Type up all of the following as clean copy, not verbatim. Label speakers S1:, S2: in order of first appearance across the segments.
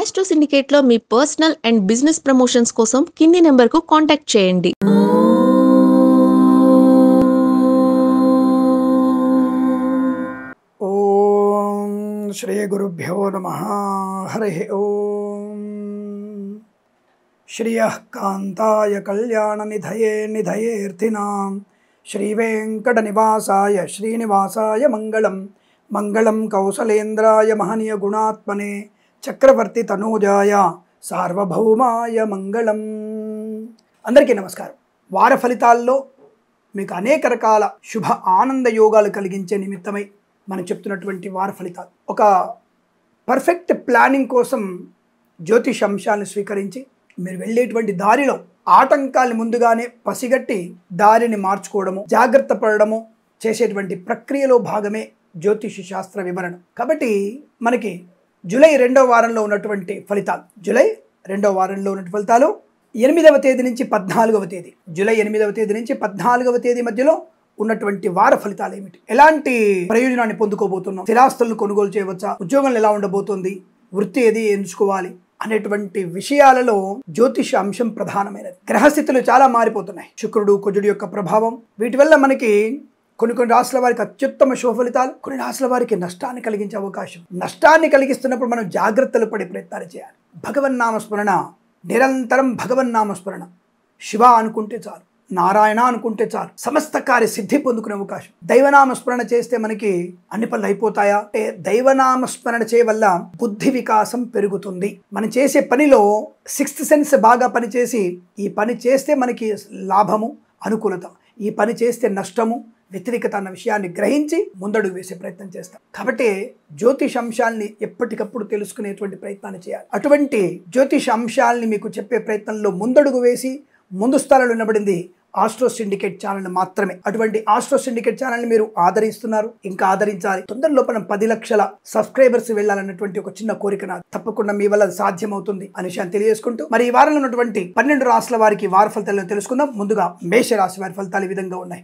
S1: Astro సిండికేట్లో మీ personal and business promotions కోసం కింది నెంబర్కు కాంటాక్ట్ చేయండి.
S2: ఓం శ్రీ గురుభ్యో నమః. హరి ఓం. శ్రియః కాంతాయ కళ్యాణ నిధయే నిధయేర్థినాం శ్రీ వెంకట నివాసాయ శ్రీనివాసాయ మంగళం. మంగళం కౌసలేంద్రాయ మహనీయ గుణాత్మనే చక్రవర్తి తనూజాయ సార్వభౌమాయ మంగళం. అందరికీ నమస్కారం. వార ఫలితాల్లో మీకు అనేక రకాల శుభ ఆనంద యోగాలు కలిగించే నిమిత్తమై మనం చెప్తున్నటువంటి వార ఫలితాలు. ఒక పర్ఫెక్ట్ ప్లానింగ్ కోసం జ్యోతిష అంశాలను స్వీకరించి మీరు వెళ్ళేటువంటి దారిలో ఆటంకాలు ముందుగానే పసిగట్టి దారిని మార్చుకోవడము, జాగ్రత్త పడడము చేసేటువంటి ప్రక్రియలో భాగమే జ్యోతిష శాస్త్ర వివరణ. కాబట్టి మనకి జూలై 2వ వారంలో ఉన్నటువంటి ఫలితాలు, జూలై 2వ వారంలో ఉన్నటువంటి ఫలితాలు 8వ తేదీ నుంచి 14వ తేదీ, జూలై 8వ తేదీ నుంచి 14వ తేదీ మధ్యలో ఉన్నటువంటి వార ఫలితాలు ఏమిటి, ఎలాంటి ప్రయోజనాన్ని పొందుకోబోతున్నాం, స్థిరాస్తులను కొనుగోలు చేయవచ్చా, ఉద్యోగంలో ఎలా ఉండబోతోంది, వృత్తి ఏది ఎంచుకోవాలి అనేటువంటి విషయాలలో జ్యోతిష అంశం ప్రధానమైనది. గ్రహస్థితులు చాలా మారిపోతున్నాయి. శుక్రుడు కుజుడు యొక్క ప్రభావం, వీటి వల్ల మనకి కొన్ని రాశుల వారికి అత్యుత్తమ శుభ ఫలితాలు, కొన్ని రాశుల వారికి నష్టాన్ని కలిగించే అవకాశం. నష్టాన్ని కలిగిస్తున్నప్పుడు మనం జాగ్రత్తలు పడే ప్రయత్నాలు చేయాలి. భగవన్నామస్మరణ, నిరంతరం భగవన్నామస్మరణ. శివ అనుకుంటే చాలు, నారాయణ అనుకుంటే చాలు, సమస్త కార్య సిద్ధి పొందుకునే అవకాశం. దైవనామస్మరణ చేస్తే మనకి అన్ని పనులు అయిపోతాయా అంటే, దైవనామస్మరణ చేయవల్ల బుద్ధి వికాసం పెరుగుతుంది. మనం చేసే పనిలో 6th సెన్స్ బాగా పనిచేసి, ఈ పని చేస్తే మనకి లాభము, అనుకూలత, ఈ పని చేస్తే నష్టము, వ్యతిరేకత అన్న విషయాన్ని గ్రహించి ముందడుగు వేసే ప్రయత్నం చేస్తాం. కాబట్టి జ్యోతిష అంశాలని ఎప్పటికప్పుడు తెలుసుకునేటువంటి ప్రయత్నాన్ని చేయాలి. అటువంటి జ్యోతిష అంశాలని మీకు చెప్పే ప్రయత్నంలో ముందడుగు వేసి ముందు స్థానంలో నిలబడింది ఆస్ట్రో సిండికేట్ ఛానల్ మాత్రమే. అటువంటి ఆస్ట్రో సిండికేట్ ఛానల్ మీరు ఆదరిస్తున్నారు, ఇంకా ఆదరించాలి. తొందరలో మనం 10 లక్షల సబ్స్క్రైబర్స్ వెళ్ళాలన్నటువంటి ఒక చిన్న కోరిక నాకు. తప్పకుండా మీ వల్ల సాధ్యమవుతుంది అనే విషయాన్ని తెలియజేసుకుంటూ, మరి ఈ వారంలో ఉన్నటువంటి 12 రాశుల వారికి వార ఫలితాలను తెలుసుకుందాం. ముందుగా మేష రాశి వారి ఫలితాలు ఈ విధంగా ఉన్నాయి.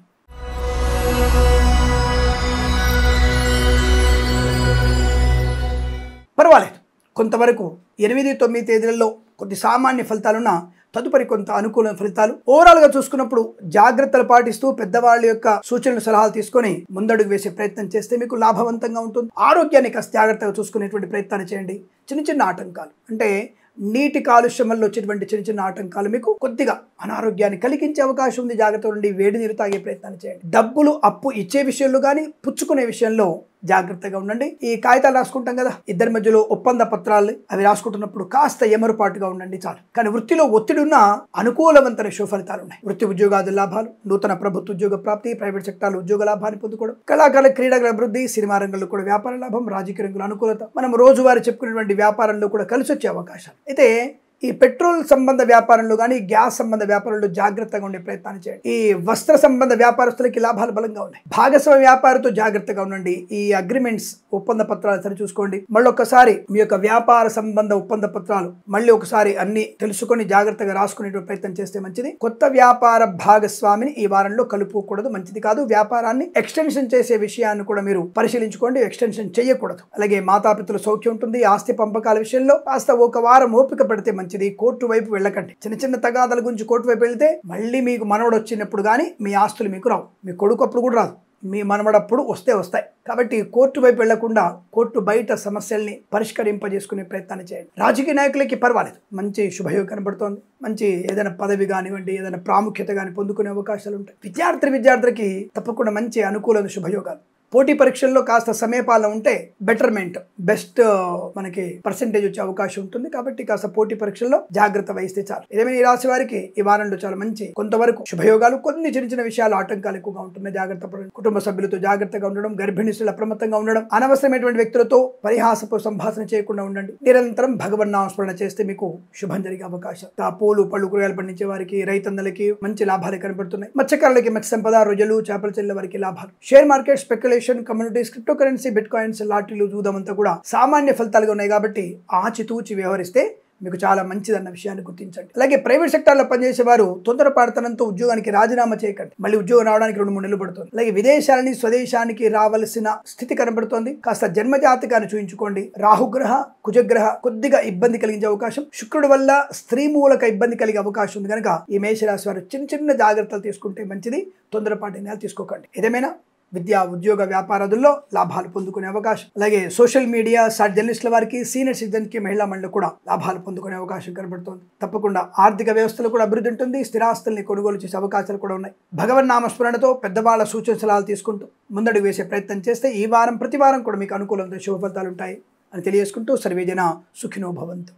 S2: పర్వాలేదు, కొంతవరకు 8, 9 తేదీలలో కొద్ది సామాన్య ఫలితాలున్న తదుపరి కొంత అనుకూల ఫలితాలు. ఓవరాల్ గా చూసుకున్నప్పుడు జాగ్రత్తలు పాటిస్తూ పెద్దవాళ్ళ యొక్క సూచనలు సలహాలు తీసుకొని ముందడుగు వేసే ప్రయత్నం చేస్తే మీకు లాభవంతంగా ఉంటుంది. ఆరోగ్యాన్ని కాస్త జాగ్రత్తగా చూసుకునేటువంటి ప్రయత్నాన్ని చేయండి. చిన్న చిన్న ఆటంకాలు అంటే నీటి కాలుష్యం వల్ల వచ్చేటువంటి చిన్న చిన్న ఆటంకాలు మీకు కొద్దిగా అనారోగ్యాన్ని కలిగించే అవకాశం ఉంది. జాగ్రత్తగా ఉండి వేడి నీరు తాగే ప్రయత్నాన్ని చేయండి. డబ్బులు అప్పు ఇచ్చే విషయంలో కానీ పుచ్చుకునే విషయంలో జాగ్రత్తగా ఉండండి. ఈ కాగితాలు రాసుకుంటాం కదా, ఇద్దరి మధ్యలో ఒప్పంద పత్రాలు, అవి రాసుకుంటున్నప్పుడు కాస్త ఎమరుపాటుగా ఉండండి చాలు. కానీ వృత్తిలో ఒత్తిడి ఉన్న అనుకూలవంతమైన శుభ ఫలితాలు ఉన్నాయి. వృత్తి ఉద్యోగాది లాభాలు, నూతన ప్రభుత్వ ఉద్యోగ ప్రాప్తి, ప్రైవేట్ సెక్టార్లో ఉద్యోగ లాభాన్ని పొందుకోవడం, కళాకారుల క్రీడల అభివృద్ధి, సినిమా రంగంలో కూడా వ్యాపార లాభం, రాజకీయ రంగంలో అనుకూలత, మనం రోజువారీ చెప్పుకునేటువంటి వ్యాపారంలో కూడా కలిసి వచ్చే అవకాశాలు. అయితే ఈ పెట్రోల్ సంబంధ వ్యాపారంలో కానీ గ్యాస్ సంబంధ వ్యాపారంలో జాగ్రత్తగా ఉండే ప్రయత్నాన్ని చేయండి. ఈ వస్త్ర సంబంధ వ్యాపారస్తులకి లాభాలు బలంగా ఉన్నాయి. భాగస్వామ్య వ్యాపారంతో జాగ్రత్తగా ఉండండి. ఈ అగ్రిమెంట్స్, ఒప్పంద పత్రాలు సరి చూసుకోండి. మళ్ళీ ఒకసారి మీ యొక్క వ్యాపార సంబంధ ఒప్పంద పత్రాలు మళ్ళీ ఒకసారి అన్ని తెలుసుకొని జాగ్రత్తగా రాసుకునే ప్రయత్నం చేస్తే మంచిది. కొత్త వ్యాపార భాగస్వామిని ఈ వారంలో కలుపుకోకూడదు, మంచిది కాదు. వ్యాపారాన్ని ఎక్స్టెన్షన్ చేసే విషయాన్ని కూడా మీరు పరిశీలించుకోండి, ఎక్స్టెన్షన్ చేయకూడదు. అలాగే మాతాపితల సౌఖ్యం ఉంటుంది. ఆస్తి పంపకాల విషయంలో కాస్త ఒక వారం ఓపిక పడితే మంచిది. కోర్టు వైపు వెళ్ళకండి. చిన్న చిన్న తగాదాల గురించి కోర్టు వైపు వెళ్తే మళ్ళీ మీకు మనవడు వచ్చినప్పుడు కానీ మీ ఆస్తులు మీకు రావు, మీ కొడుకు అప్పుడు కూడా రాదు, మీ మనవడప్పుడు వస్తాయి. కాబట్టి కోర్టు వైపు వెళ్లకుండా కోర్టు బయట సమస్యల్ని పరిష్కరింపజేసుకునే ప్రయత్నాన్ని చేయండి. రాజకీయ నాయకులకి పర్వాలేదు, మంచి శుభయోగం కనబడుతోంది. మంచి ఏదైనా పదవి కానివ్వండి, ఏదైనా ప్రాముఖ్యత కానీ పొందుకునే అవకాశాలు ఉంటాయి. విద్యార్థులకి తప్పకుండా మంచి అనుకూలమైన శుభయోగాలు. పోటీ పరీక్షల్లో కాస్త సమయపాలన ఉంటే బెటర్మెంట్, బెస్ట్ మనకి పర్సెంటేజ్ వచ్చే అవకాశం ఉంటుంది. కాబట్టి కాస్త పోటీ పరీక్షల్లో జాగ్రత్త వహిస్తే చాలు. ఏదేమైనా ఈ రాశి వారికి ఈ వారంలో చాలా మంచి కొంతవరకు శుభయోగాలు, కొన్ని చిన్న చిన్న విషయాలు ఆటంకాలు ఎక్కువగా ఉంటున్నాయి. జాగ్రత్త పడండి. కుటుంబ సభ్యులతో జాగ్రత్తగా ఉండడం, గర్భిణీ స్త్రీలు అప్రమత్తంగా ఉండడం, అనవసరమైనటువంటి వ్యక్తులతో పరిహాసపు సంభాషణ చేయకుండా ఉండండి. నిరంతరం భగవన్నామస్మరణ చేస్తే మీకు శుభం జరిగే అవకాశం. పూలు పళ్ళు కూరగాయలు పండించే వారికి, రైతన్నలకి మంచి లాభాలు కనబడుతున్నాయి. మత్స్యకారులకి మత్స్య సంపద, రొయ్యలు, చేపల చెల్లె వారికి లాభాలు. Share market, speculation, communities, cryptocurrency, bitcoins, లాటరీలు, జూదం అంతా కూడా సామాన్య ఫలితాలుగా ఉన్నాయి. కాబట్టి ఆచితూచి వ్యవహరిస్తే మీకు చాలా మంచిదన్న విషయాన్ని గుర్తించండి. అలాగే ప్రైవేట్ సెక్టార్లో పనిచేసే వారు తొందరపాటుతనంతో ఉద్యోగానికి రాజీనామా చేయకండి. మళ్ళీ ఉద్యోగం రావడానికి 2-3 నెలలు పడుతుంది. అలాగే విదేశాలని స్వదేశానికి రావాల్సిన స్థితి కనబడుతోంది. కాస్త జన్మజాతకాన్ని చూయించుకోండి. రాహుగ్రహ కుజగ్రహ కొద్దిగా ఇబ్బంది కలిగించే అవకాశం, శుక్రుడి వల్ల స్త్రీ మూలక ఇబ్బంది కలిగే అవకాశం ఉంది కనుక ఈ మేషరాశి వారు చిన్న జాగ్రత్తలు తీసుకుంటే మంచిది. తొందరపాటు నిర్ణయాలు తీసుకోకండి. ఏదేమైనా విద్యా ఉద్యోగ వ్యాపారాదుల్లో లాభాలు పొందుకునే అవకాశం, అలాగే సోషల్ మీడియా జర్నలిస్టుల వారికి, సీనియర్ సిటిజన్కి, మహిళా మండలి కూడా లాభాలు పొందుకునే అవకాశం కనబడుతోంది. తప్పకుండా ఆర్థిక వ్యవస్థలో కూడా అభివృద్ధి ఉంటుంది. స్థిరాస్తుల్ని కొనుగోలు చేసే అవకాశాలు కూడా ఉన్నాయి. భగవన్ నామస్మరణతో పెద్దవాళ్ల సూచన సలహాలు తీసుకుంటూ ముందడుగు వేసే ప్రయత్నం చేస్తే ఈ వారం ప్రతి వారం కూడా మీకు అనుకూలంగా శుభ ఫలితాలు ఉంటాయి అని తెలియజేసుకుంటూ సర్వేజన సుఖినో భవంతు.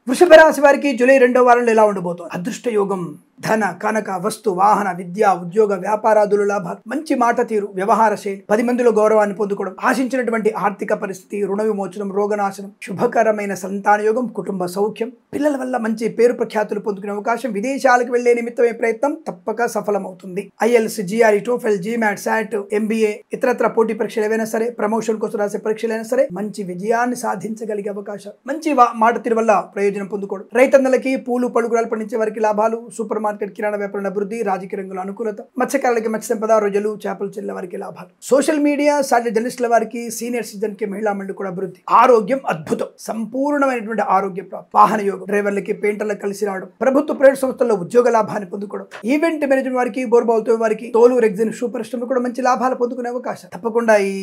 S2: వృషభ రాశి వారికి జూలై 2వ వారంలో ఎలా ఉండబోతోంది? అదృష్ట యోగం, ధన కనక వస్తు వాహన విద్య ఉద్యోగ వ్యాపారాదులు లాభాలు, మంచి మాట తీరు, వ్యవహార శైలి, 10 మందిలో గౌరవాన్ని పొందుకోవడం, ఆశించినటువంటి ఆర్థిక పరిస్థితి, రుణ విమోచనం, రోగనాశనం, శుభకరమైన సంతాన యోగం, కుటుంబ సౌఖ్యం, పిల్లల వల్ల మంచి పేరు ప్రఖ్యాతులు పొందుకునే అవకాశం, విదేశాలకు వెళ్లే నిమిత్తమే ప్రయత్నం తప్పక సఫలమవుతుంది. IELTS, GRE, TOEFL, GMAT, SAT, MBA ఇతరత్ర పోటీ పరీక్షలు ఏవైనా సరే, ప్రమోషన్ కోసం రాసే పరీక్షలైనా సరే మంచి విజయాన్ని సాధించగలిగే అవకాశం, మంచి మాట తీరు వల్ల ప్రయోజనం పొందుకోవడం, రైతన్నలకి పూలు పలుకురాలు పండించే వారికి లాభాలు, సూపర్ మార్కెట్ కిరాణా వ్యాపారం అభివృద్ధి, రాజకీయ రంగంలో అనుకూలత, మత్స్యకారులకి మత్స్య సంపద, రొయ్యలు చేపలు చెల్లె వారికి లాభాలు, సోషల్ మీడియా జర్నలిస్టుల వారికి, సీనియర్ సిటిజన్ కి, మహిళా మండలి కూడా అభివృద్ధి, ఆరోగ్యం అద్భుతం, సంపూర్ణమైనటువంటి ఆరోగ్య ప్రాప్తి, వాహన యోగం, డ్రైవర్లకి పెయింటర్లకు కలిసి రావడం, ప్రభుత్వ ప్రైవేట్ సంస్థల్లో ఉద్యోగ లాభాన్ని పొందుకోవడం, ఈవెంట్ మేనేజ్మెంట్ వారికి, బోర్బాల్తో వారికి, తోలు రెగ్జిన్ షూ పరిశ్రమలు కూడా మంచి లాభాలు పొందుకునే అవకాశం. తప్పకుండా ఈ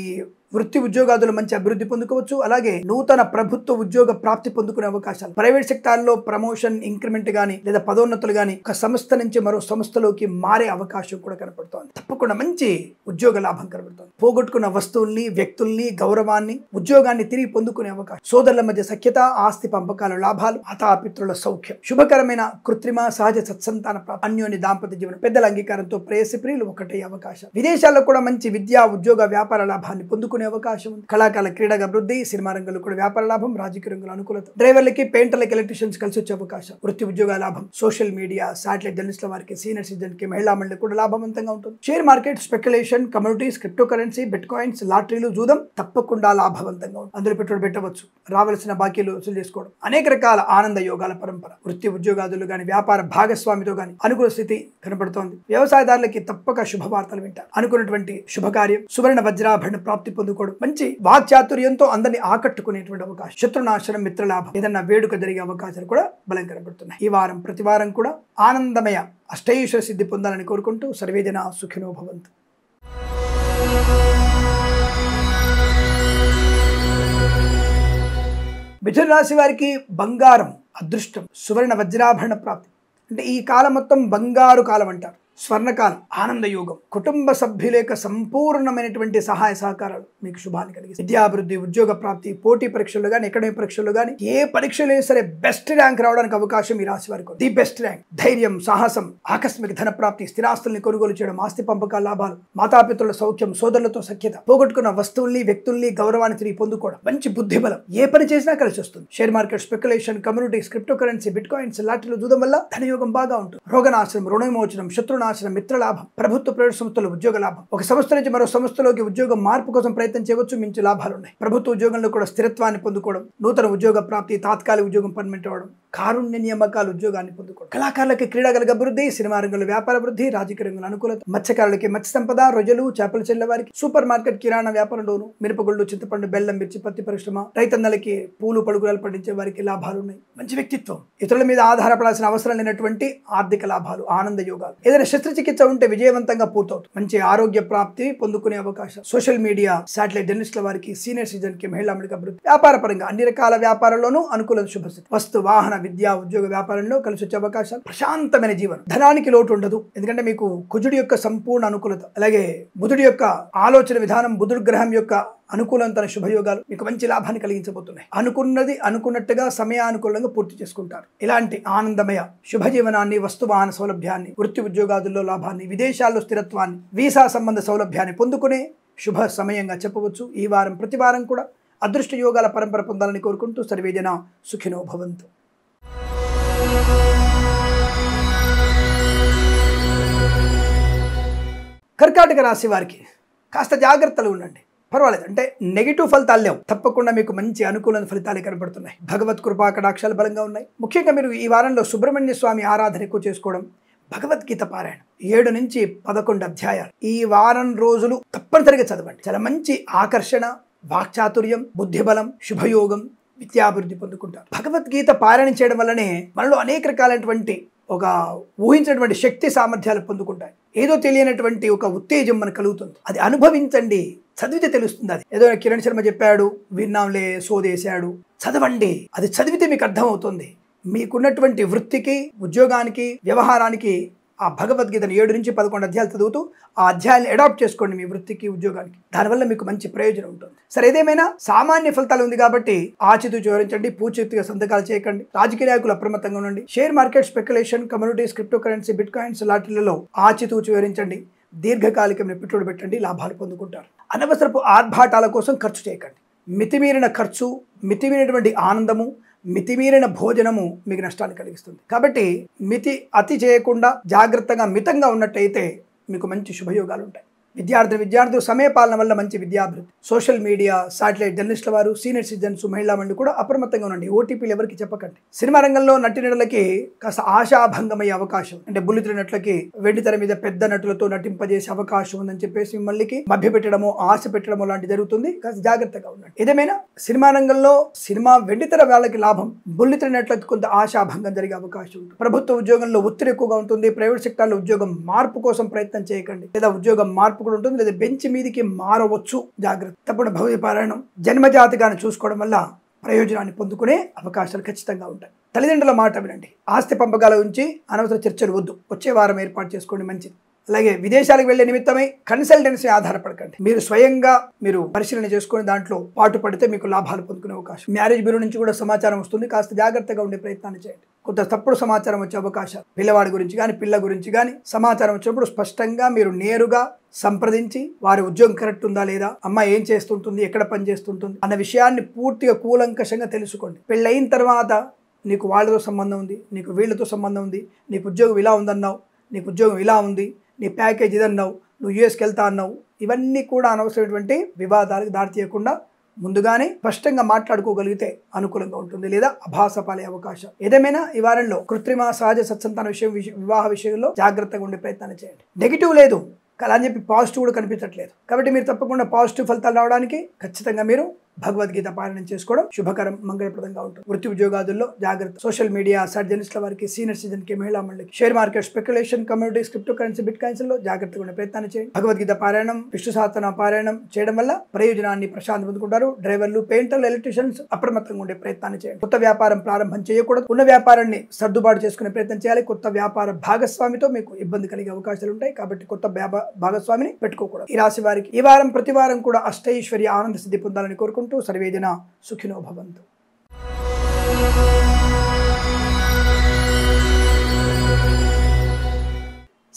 S2: వృత్తి ఉద్యోగాదులు మంచి అభివృద్ధి పొందుకోవచ్చు. అలాగే నూతన ప్రభుత్వ ఉద్యోగ ప్రాప్తి పొందుకునే అవకాశాలు, ప్రైవేట్ సెక్టార్లో ప్రమోషన్, ఇంక్రిమెంట్ గానీ లేదా పదోన్నతులు గానీ ఒక సంస్థ నుంచి మరో సంస్థలోకి మారే అవకాశం కూడా కనపడుతోంది. తప్పకుండా మంచి ఉద్యోగ లాభం కనబడుతోంది. పోగొట్టుకున్న వస్తువుల్ని, వ్యక్తుల్ని, గౌరవాన్ని, ఉద్యోగాన్ని తిరిగి పొందుకునే అవకాశం, సోదరుల మధ్య సఖ్యత, ఆస్తి పంపకాల లాభాలు, మాతాపితృల సౌఖ్యం, శుభకరమైన కృత్రిమ సహజ సత్సంతాన ప్రాప్తి, అన్యోన్య దాంపత్య జీవనం, పెద్దల అంగీకారంతో ప్రేయసి ప్రియులు ఒకటే అవకాశం, విదేశాల్లో కూడా మంచి విద్యా ఉద్యోగ వ్యాపార లాభాన్ని పొందుకునే అవకాశం ఉంది. కళాకారుల క్రీడగా అభివృద్ధి, సినిమా రంగంలో కూడా వ్యాపార లాభం, రాజకీయ రంగంలో అనుకూలత, డ్రైవర్లకి పెయింటర్లకి ఎలక్ట్రీషియన్స్ కలిసి వచ్చే అవకాశం, వృత్తి ఉద్యోగ లాభం, సోషల్ మీడియా శాటిలైట్ జర్నలిస్టుల వారికి, సీనియర్ సిటిజన్ కి, మహిళా మండలి కూడా లాభవంతంగా ఉంటుంది. Share market, speculation, communities, cryptocurrency, bitcoins, లాటరీలు, జూదం తప్పకుండా లాభవంతంగా ఉంటుంది. అందులో పెట్టుబడి పెట్టవచ్చు, రావాల్సిన బాకీలు వసూలు చేసుకోవడం, అనేక రకాల ఆనంద యోగాల పరంపర, వృత్తి ఉద్యోగాదులు గాని, వ్యాపార భాగస్వామితో గాని అనుకూల స్థితి కనబడుతోంది. వ్యవసాయదారులకి తప్పక శుభవార్తలు వింటారు. అనుకున్నటువంటి శుభకార్యం, సువర్ణ వజ్రాభరణ ప్రాప్తి పొందుకోవడం, మంచి వాక్చాతుర్యంతో అందరినీ ఆకట్టుకునేటువంటి అవకాశం, శత్రునాశనం, మిత్రలాభం, ఏదన్నా వేడుక జరిగే అవకాశాలు కూడా బలం కనబడుతున్నాయి. ఈ వారం ప్రతి వారం కూడా ఆనందమయ అష్టైశ్వర సిద్ధి పొందాలని కోరుకుంటూ సర్వేజన సుఖినో భవంతు. మిథున రాశి వారికి బంగారం అదృష్టం, సువర్ణ వజ్రాభరణ ప్రాప్తి. అంటే ఈ కాలం మొత్తం బంగారు కాలం అంటారు. స్వర్ణకాలం, ఆనంద యోగం, కుటుంబ సభ్యుల యొక్క సంపూర్ణమైనటువంటి సహాయ సహకారాలు మీకు శుభాన్ని కలిగి, విద్యాభివృద్ధి, ఉద్యోగ ప్రాప్తి, పోటీ పరీక్షల్లో కానీ, అకాడమిక్ పరీక్షల్లో కానీ, ఏ పరీక్షలు సరే బెస్ట్ ర్యాంక్ రావడానికి అవకాశం ఈ రాశి వారికి. ది బెస్ట్ ర్యాంక్, ధైర్యం, సాహసం, ఆకస్మిక ధన ప్రాప్తి, స్థిరాస్తుల్ని కొనుగోలు చేయడం, ఆస్తి పంపకాల లాభాలు, మాతాపితృల సౌఖ్యం, సోదరులతో సఖ్యత, పోగొట్టుకున్న వస్తువుల్ని, వ్యక్తుల్ని, గౌరవాన్ని తిరిగి పొందుకోవడం, మంచి బుద్ధి బలం, ఏ పని చేసినా కలిసి వస్తుంది. Share market, speculation, communities, cryptocurrency, bitcoins, లాటరీలు చూడడం వల్ల ధనయోగం బాగా ఉంటుంది. రోగనాశనం, రుణ విమోచనం, శత్రునాశనం, మిత్రలాభం, ప్రభుత్వ ప్రైవేట్ సంస్థల ఉద్యోగ లాభం, ఒక సంస్థ నుంచి మరో సంస్థలోకి ఉద్యోగం మార్పు కోసం ప్రయత్నం చేయవచ్చు, మించి లాభాలు ఉన్నాయి. ప్రభుత్వ ఉద్యోగంలో కూడా స్థిరత్వాన్ని పొందుకోవడం, నూతన ఉద్యోగ ప్రాప్తి, తాత్కాలిక ఉద్యోగం పర్మనెంట్ అవ్వడం, కారుణ్య నియామకాలు ఉద్యోగాన్ని పొందుకోవడం, కళాకారులకి క్రీడాగల అభివృద్ధి, సినిమా రంగంలో వ్యాపార అభివృద్ధి, రాజకీయ రంగంలో అనుకూలత, మత్స్యకారులకి మత్స్య సంపద, రొయ్యలు చేపలు చెల్లె వారికి, సూపర్ మార్కెట్ కిరాణా వ్యాపారంలోను, మిరపగుళ్ళు, చింతపండు, బెల్లం, మిర్చి, పత్తి పరిశ్రమ, రైతన్నలకి పూలు పలుకురాలు పండించే వారికి లాభాలు ఉన్నాయి. మంచి వ్యక్తిత్వం, ఇతరుల మీద ఆధారపడాల్సిన అవసరం లేనటువంటి ఆర్థిక లాభాలు, ఆనంద యోగాలు, ఏదైనా శస్త్రచికిత్స ఉంటే విజయవంతంగా పూర్తవుతుంది. మంచి ఆరోగ్య ప్రాప్తి పొందుకునే అవకాశం, సోషల్ మీడియా శాటిలైట్ జర్నలిస్టుల వారికి, సీనియర్ సిటిజన్ కి, మహిళా మండలి అభివృద్ధి, వ్యాపార పరంగా అన్ని రకాల వ్యాపారాల్లోనూ అనుకూల శుభస్థితి, వస్తు వాహన విద్యా ఉద్యోగ వ్యాపారంలో కలిసి వచ్చే అవకాశాలు, ప్రశాంతమైన జీవనం, ధనానికి లోటు ఉండదు. ఎందుకంటే మీకు కుజుడి యొక్క సంపూర్ణ అనుకూలత, అలాగే బుధుడి యొక్క ఆలోచన విధానం, బుధుడు గ్రహం యొక్క అనుకూలంతో శుభయోగాలు మీకు మంచి లాభాన్ని కలిగించబోతున్నాయి. అనుకున్నది అనుకున్నట్టుగా సమయానుకూలంగా పూర్తి చేసుకుంటారు. ఇలాంటి ఆనందమయ శుభజీవనాన్ని, వస్తువాహన సౌలభ్యాన్ని, వృత్తి ఉద్యోగాదుల్లో లాభాన్ని, విదేశాల్లో స్థిరత్వాన్ని, వీసా సంబంధ సౌలభ్యాన్ని పొందుకునే శుభ సమయంగా చెప్పవచ్చు. ఈ వారం ప్రతి వారం కూడా అదృష్ట యోగాల పరంపర పొందాలని కోరుకుంటూ సర్వేజన సుఖినో భవంతు. కర్కాటక రాశి వారికి కాస్త జాగ్రత్తలు ఉండండి. పర్వాలేదు, అంటే నెగిటివ్ ఫలితాలు లేవు, తప్పకుండా మీకు మంచి అనుకూల ఫలితాలు కనబడుతున్నాయి. భగవత్ కృపా కటాక్షాలు బలంగా ఉన్నాయి. ముఖ్యంగా మీరు ఈ వారంలో సుబ్రహ్మణ్య స్వామి ఆరాధన ఎక్కువ చేసుకోవడం, భగవద్గీత పారాయణం 7 నుంచి 11 అధ్యాయాలు ఈ వారం రోజులు తప్పనిసరిగా చదవండి. చాలా మంచి ఆకర్షణ, వాక్చాతుర్యం, బుద్ధిబలం, శుభయోగం, విద్యాభివృద్ధి పొందుకుంటారు. భగవద్గీత పారాయణం చేయడం వల్లనే మనలో అనేక రకాలైనటువంటి ఒక ఊహించినటువంటి శక్తి సామర్థ్యాలు పొందుకుంటాయి. ఏదో తెలియనటువంటి ఒక ఉత్తేజం మనకు కలుగుతుంది. అది అనుభవించండి, చదివితే తెలుస్తుంది. అది ఏదో కిరణ్ శర్మ చెప్పాడు, విన్నాంలే సోదేశాడు, చదవండి. అది చదివితే మీకు అర్థమవుతుంది. మీకున్నటువంటి వృత్తికి, ఉద్యోగానికి, వ్యవహారానికి ఆ భగవద్గీతను 7 నుంచి 11 అధ్యాయాలు చదువుతూ ఆ అధ్యాయాన్ని అడాప్ట్ చేసుకోండి మీ వృత్తికి, ఉద్యోగానికి. దానివల్ల మీకు మంచి ప్రయోజనం ఉంటుంది. సరే, ఏదేమైనా సామాన్య ఫలితాలు ఉంది కాబట్టి ఆచితూచి వివరించండి. పూర్తిగా సంతకాలు చేయకండి. రాజకీయ నాయకులు అప్రమత్తంగా ఉండండి. Share market, speculation, communities, cryptocurrency, bitcoins లాటరీలలో ఆచితూచి వివరించండి. దీర్ఘకాలికమైన పెట్టుబడి పెట్టండి, లాభాలు పొందుకుంటారు. అనవసరపు ఆర్భాటాల కోసం ఖర్చు చేయకండి. మితిమీరిన ఖర్చు, మితిమీరినటువంటి ఆనందము, మితిమీరిన భోజనము మీకు నష్టాన్ని కలిగిస్తుంది. కాబట్టి అతి చేయకుండా జాగ్రత్తగా మితంగా ఉన్నట్టయితే మీకు మంచి శుభయోగాలు ఉంటాయి. విద్యార్థులు సమయపాలన వల్ల మంచి విద్యాభివృద్ధి. సోషల్ మీడియా, సాటిలైట్ జర్నలిస్టుల వారు, సీనియర్ సిటిజన్స్, మహిళా మండలి కూడా అప్రమత్తంగా ఉండండి. ఓటీపీలు ఎవరికి చెప్పకండి. సినిమా రంగంలో నటినటులకి కాస్త ఆశాభంగమయ్యే అవకాశం, అంటే బుల్లితెర నటులకి వెండితెర మీద పెద్ద నటులతో నటింపజేసే అవకాశం ఉందని చెప్పేసి మిమ్మల్ని మభ్య పెట్టడమో, ఆశ పెట్టడమో లాంటి జరుగుతుంది. కాస్త జాగ్రత్తగా ఉండండి. ఏదేమైనా సినిమా రంగంలో వెండితెర వాళ్ళకి లాభం, బుల్లితెర నటులకు కొంత ఆశాభంగం జరిగే అవకాశం ఉంటుంది. ప్రభుత్వ ఉద్యోగంలో ఒత్తిడి ఎక్కువగా ఉంటుంది. ప్రైవేట్ సెక్టార్లో ఉద్యోగం మార్పు కోసం ప్రయత్నం చేయకండి, లేదా ఉద్యోగం మార్పు కూడా ఉంటుంది, లేదా బెంచ్ మీదికి మారవచ్చు. జాగ్రత్త. తప్పకుండా భగవద్గీత పారాయణం జన్మజాతకాన్ని చూసుకోవడం వల్ల ప్రయోజనాన్ని పొందుకునే అవకాశాలు ఖచ్చితంగా ఉంటాయి. తల్లిదండ్రుల మాట వినండి. ఆస్తి పంపకాల ఉంచి అనవసర చర్చలు వద్దు. వచ్చే వారం ఏర్పాటు చేసుకోండి, మంచిది. అలాగే విదేశాలకు వెళ్లే నిమిత్తమై కన్సల్టెన్సీ ఆధారపడకండి. మీరు స్వయంగా పరిశీలన చేసుకుని దాంట్లో పాటుపడితే మీకు లాభాలు పొందుకునే అవకాశం. మ్యారేజ్ బ్యూరో నుంచి కూడా సమాచారం వస్తుంది. కాస్త జాగ్రత్తగా ఉండే ప్రయత్నాన్ని చేయండి. కొంత తప్పుడు సమాచారం వచ్చే అవకాశాలు, పిల్లవాడి గురించి కానీ పిల్ల గురించి కానీ సమాచారం వచ్చినప్పుడు స్పష్టంగా మీరు నేరుగా సంప్రదించి వారి ఉద్యోగం కరెక్ట్ ఉందా లేదా, అమ్మాయి ఏం చేస్తుంటుంది, ఎక్కడ పని చేస్తుంటుంది అన్న విషయాన్ని పూర్తిగా కూలంకషంగా తెలుసుకోండి. పెళ్ళయిన తర్వాత నీకు వాళ్ళతో సంబంధం ఉంది, నీకు వీళ్ళతో సంబంధం ఉంది, నీకు ఉద్యోగం ఇలా ఉందన్నావు, నీకు ఉద్యోగం ఇలా ఉంది, నీ ప్యాకేజ్ ఇదన్నావు, నువ్వు యూఎస్కి వెళ్తా అన్నావు, ఇవన్నీ కూడా అనవసరమైనటువంటి వివాదాలకు దారితీయకుండా ముందుగానే స్పష్టంగా మాట్లాడుకోగలిగితే అనుకూలంగా ఉంటుంది, లేదా అభాసపాలే అవకాశం. ఏదేమైనా ఈ వారంలో కృత్రిమ సహజ సత్సంతాన వివాహ విషయంలో జాగ్రత్తగా ఉండే ప్రయత్నాన్ని చేయండి. నెగిటివ్ లేదు, అలా అని చెప్పి పాజిటివ్ కూడా కనిపించట్లేదు. కాబట్టి మీరు తప్పకుండా పాజిటివ్ ఫలితాలు రావడానికి ఖచ్చితంగా మీరు భగవద్గీత పారాయణం చేసుకోవడం శుభకరం, మంగళప్రదంగా ఉంటుంది. వృత్తి ఉద్యోగాదుల్లో జాగ్రత్త. సోషల్ మీడియా, జర్నలిస్టుల వారికి, సీనియర్ సిటిజన్ కి, మహిళా మండలికి, share market, speculation, communities, cryptocurrency, bit coins లో జాగ్రత్తగా ఉండే ప్రయత్నాన్ని చేయండి. భగవద్గీత పారాయణం, విష్ణు సహస్రనామ పారాయణం చేయడం వల్ల ప్రయోజనాన్ని ప్రశాంతి పొందుకుంటారు. డ్రైవర్లు, పెయింటర్లు, ఎలక్ట్రీషియన్స్ అప్రమత్తంగా ఉండే ప్రయత్నాన్ని చేయండి. కొత్త వ్యాపారం ప్రారంభం చేయకూడదు. ఉన్న వ్యాపారాన్ని సర్దుబాటు చేసుకునే ప్రయత్నం చేయాలి. కొత్త వ్యాపార భాగస్వామితో మీకు ఇబ్బంది కలిగే అవకాశాలు ఉంటాయి. కాబట్టి కొత్త భాగస్వామిని పెట్టుకోకూడదు. ఈ రాశి వారికి ఈ వారం ప్రతి వారం కూడా అష్టైశ్వర్య ఆనంద సిద్ధి పొందాలని కోరుకుంటూ సర్వేజన సుఖినో భవంతు.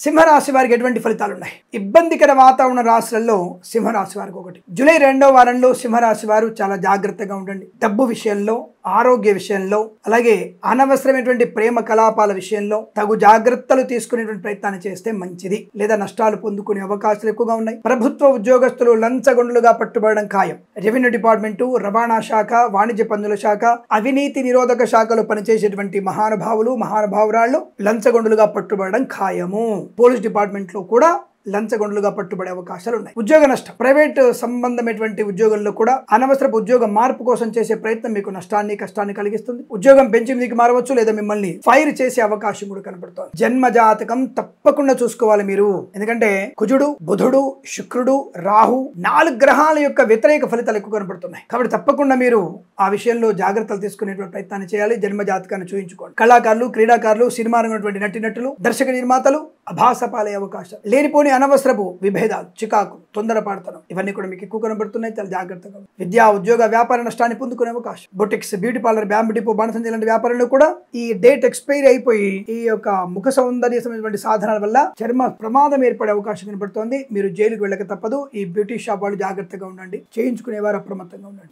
S2: సింహరాశి వారికి ఎటువంటి ఫలితాలు ఉన్నాయి? ఇబ్బందికర వాతావరణ రాశులలో సింహరాశి వారికి ఒకటి. జూలై 2వ వారంలో సింహరాశి వారు చాలా జాగ్రత్తగా ఉండండి. డబ్బు విషయంలో, ఆరోగ్య విషయంలో, అలాగే అనవసరమైనటువంటి ప్రేమ కలాపాల విషయంలో తగు జాగ్రత్తలు తీసుకునేటువంటి ప్రయత్నాన్ని చేస్తే మంచిది, లేదా నష్టాలు పొందుకునే అవకాశాలు ఎక్కువగా ఉన్నాయి. ప్రభుత్వ ఉద్యోగస్తులు లంచగొండులుగా పట్టుబడడం ఖాయం. రెవెన్యూ డిపార్ట్మెంటు, రవాణా శాఖ, వాణిజ్య పన్నుల శాఖ, అవినీతి నిరోధక శాఖలో పనిచేసేటువంటి మహానుభావురాళ్ళు లంచగొండులుగా పట్టుబడడం ఖాయము. పోలీస్ డిపార్ట్మెంట్ లో కూడా లంచగొండులుగా పట్టుబడే అవకాశాలు ఉన్నాయి. ఉద్యోగ నష్టం. ప్రైవేట్ సంబంధమైనటువంటి ఉద్యోగంలో కూడా అనవసరపు ఉద్యోగ మార్పు కోసం చేసే ప్రయత్నం మీకు నష్టాన్ని, కష్టాన్ని కలిగిస్తుంది. ఉద్యోగం పెంచి మీదకి మారవచ్చు, లేదా మిమ్మల్ని ఫైర్ చేసే అవకాశం కూడా కనపడుతుంది. జన్మ జాతకం తప్పకుండా చూసుకోవాలి మీరు. ఎందుకంటే కుజుడు, బుధుడు, శుక్రుడు, రాహు 4 గ్రహాల యొక్క వ్యతిరేక ఫలితాలు ఎక్కువ కనపడుతున్నాయి. కాబట్టి తప్పకుండా మీరు ఆ విషయంలో జాగ్రత్తలు తీసుకునేటువంటి ప్రయత్నాన్ని చేయాలి. జన్మ జాతకాన్ని చూయించుకోండి. కళాకారులు, క్రీడాకారులు, సినిమా రంగం నటినటులు, దర్శక నిర్మాతలు అభాసపాలే అవకాశం. లేనిపోని అనవసరపు విభేదాలు, చికాకు, తొందరపాడుతనం ఇవన్నీ కూడా మీకు ఎక్కువ కనబడుతున్నాయి. చాలా జాగ్రత్తగా. విద్యా, ఉద్యోగ, వ్యాపార నష్టాన్ని పొందుకునే అవకాశం. Boutiques, beauty parlour, bamboo depot, బాణసంచి లాంటి వ్యాపారంలో కూడా ఈ డేట్ ఎక్స్పైరీ అయిపోయి ఈ యొక్క ముఖ సౌందర్యమైనటువంటి సాధనాల వల్ల చర్మ ప్రమాదం ఏర్పడే అవకాశం కనబడుతోంది. మీరు జైలుకు వెళ్ళక తప్పదు. ఈ బ్యూటీ షాప్ వాళ్ళు జాగ్రత్తగా ఉండండి. చేయించుకునేవారు అప్రమత్తంగా ఉండండి.